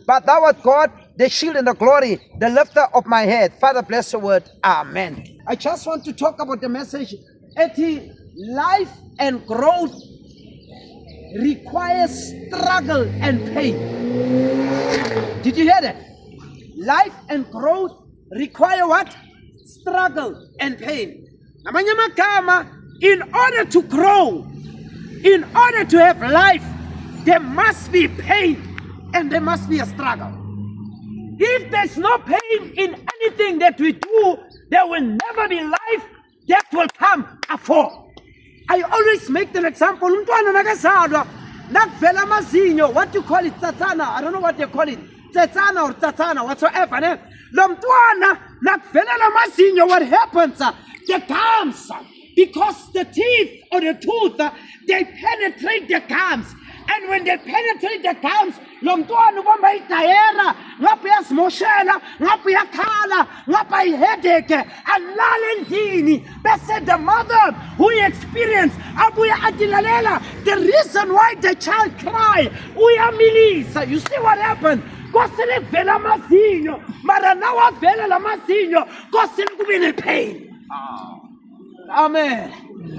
but thou art God, the shield and the glory, the lifter of my head. Father, bless your word. Amen. I just want to talk about the message. Life and growth requires struggle and pain. Did you hear that? Life and growth require what? Struggle and pain. Namanye magama, in order to grow, in order to have life, there must be pain and there must be a struggle. If there's no pain in anything that we do, there will never be life that will come afore. I always make the example, umntwana nakazalwa, nakuvela amazinyo, what you call it, tsatsana, I don't know what they call it, tsatsana or tsatsana, whatsoever, ne? Lo mntwana, nakuvela amazinyo, what happens? The gums, because the teeth or the tooth, they penetrate the gums. And when they penetrate the gums, lo mntwana ubamba idayera, ngapha uyasimoshela, ngapha uyakhala, ngapha iheadache, alala endlini. Bese the mother who experienced, abuya atilalela, the reason why the child cry, uyamilisa. You see what happened? Kosele kuvela amazinyo, mara nawa avela la mazinyo, kosele kube ne-pain. Amen.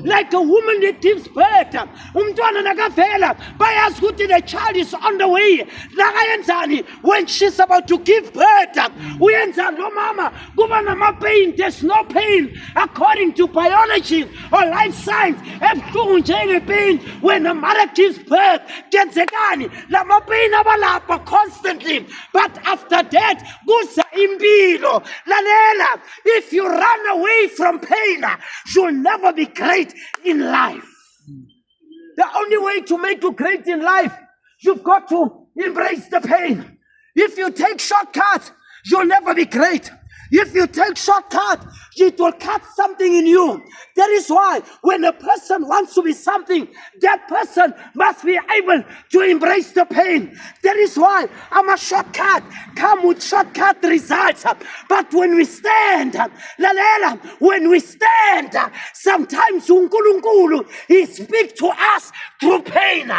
Like a woman that gives birth, umntwana nakavela, bayazi ukuthi the child is on the way. Nakayenzani when she's about to give birth? Uyenzani lo mama? Kuba nama-pain. There's no pain according to biology or life science. Ebuhlungu njenge-pain when a mother gives birth. Kenzekani? Lama-pain abalapha constantly. But after that, kuza impilo. Lalela, if you run away from pain, you'll never be great in life. The only way to make you great in life, you've got to embrace the pain. If you take shortcuts, you'll never be great. If you take shortcut, it will cut something in you. That is why when a person wants to be something, that person must be able to embrace the pain. That is why I'm a shortcut, come with shortcut results. But when we stand, lalela, when we stand, sometimes uNkulunkulu, He speaks to us through pain.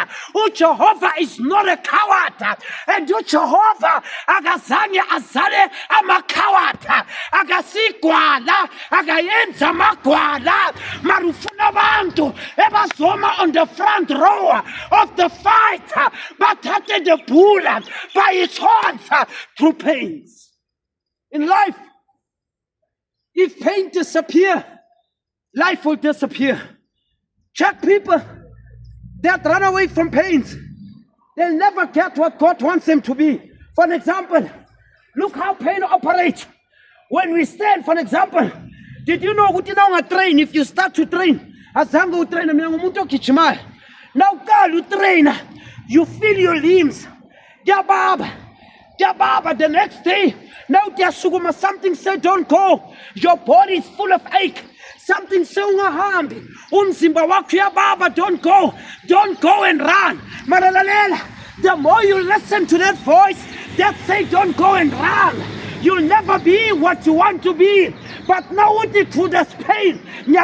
Jehovah is not a coward. And Jehovah akazange azale amakawata. Akasigwala, akayenza magwala, marufuna bantu ebazoma on the front row of the fight, bathathe the bull by its horns through pains. In life, if pain disappears, life will disappear. Check people that run away from pains. They'll never get what God wants them to be. For an example, look how pain operates. When we stand, for an example, did you know ukuthi na ungatrain, if you start to train, azange utrain, mina ngumuntu ogijimayo. Now uqala utrain, you feel your limbs. Kuyababa, the next day, now kuyasukuma, something say don't go. Your body is full of ache. Something say ungahambi. Umzimba wakho uyababa, don't go and run. Maralalela, the more you listen to that voice that say don't go and run, you'll never be what you want to be. But now through this pain, and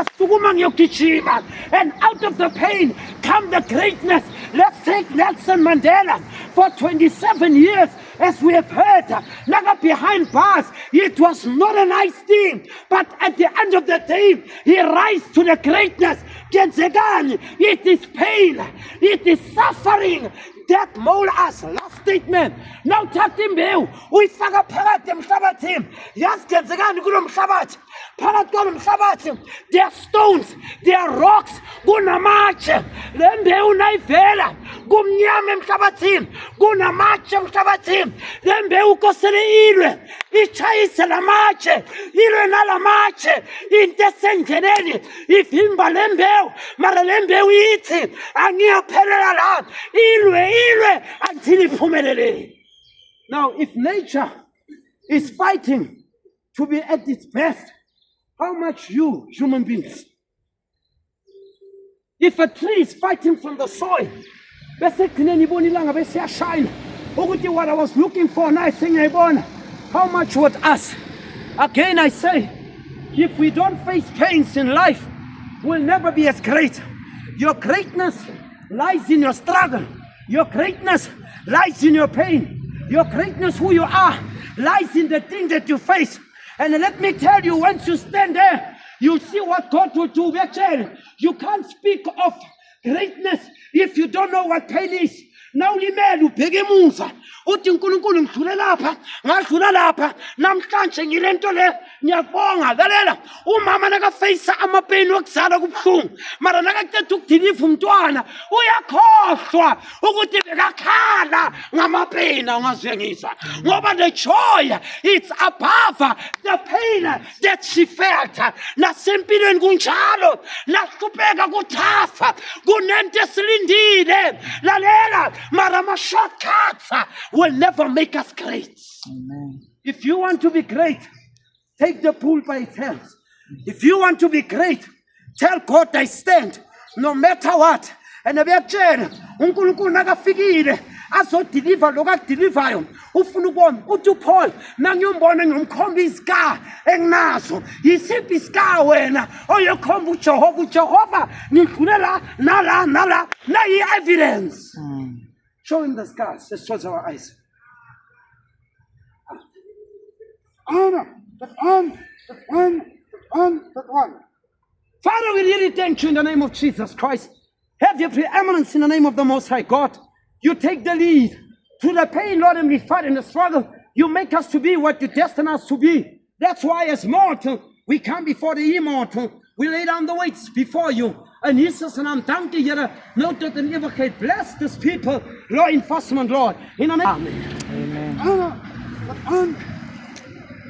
out of the pain come the greatness. Let's take Nelson Mandela. For 27 years, as we have heard, Naga behind bars, it was not a nice thing. But at the end of the day, he rise to the greatness. It is pain, it is suffering that mold us. Last statement. Now thatha imbewu uyifaka phakathi emhlabathini. Yazi kenzekani kulo mhlabathi? Phakathi kwalo mhlabathi, there are stones, there are rocks, kunamatshe. Le mbewu nayivela kumnyama emhlabathini, kunamatshe emhlabathini. Le mbewu kosele ilwe, itshayise lamatshe, ilwe nalamatshe. Into esengeneni ivimba le mbewu, mara le mbewu ithi angiyaphelela la, ilwe until iphumelele. Now, if nature is fighting to be at its best, how much you, human beings? If a tree is fighting from the soil, bese ekugcineni ibona ilanga bese iyashine, ukuthi what I was looking for now sengiyayibona. How much would us? Again I say, if we don't face pains in life, we'll never be as great. Your greatness lies in your struggle. Your greatness lies in your pain. Your greatness, who you are, lies in the thing that you face. And let me tell you, once you stand there, you'll see what God will do. You can't speak of greatness if you don't know what pain is. Now ulimele ubheke emuva uthi uNkulunkulu ngidlule lapha ngadlula lapha namhlanje ngile nto le ngiyabonga lalela umama nakafeyisa amapain wokuzala kubhlungu mara nakaceda ukudiliva umntwana uyakhohlwa ukuthi bekakhala ngamapain angazwe ngizwa ngoba the joy it's above the pain that she felt. Nasempilweni kunjalo nahlupheka kuthafa kunento esilindile lalela mara ama shortcuts will never make us great. Amen. If you want to be great, take the bull by its hands. If you want to be great, tell God I stand no matter what. And abiyakutshela uNkulunkulu nakafikile azodeliver lokakudelivayo ufuna ukubona uthi uPaul nangiyombona ngiyomkhomba iscar enginazo yisiphi iscar wena oyokhomba uJehova ngidlule la nala nayi evidence. Show him the scars. Let's close our eyes. That one. Father, we really thank you in the name of Jesus Christ. Have your preeminence in the name of the Most High God. You take the lead through the pain, Lord, and we fight in the struggle. You make us to be what you destine us to be. That's why as mortal, we come before the immortal. We lay down the weights before you. And Jesus, and I'm thanking you, note that and evocate. Bless this people, law enforcement, Lord. In the name. Amen. Amen. 1,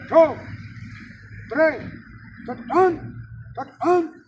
2, 3, 1,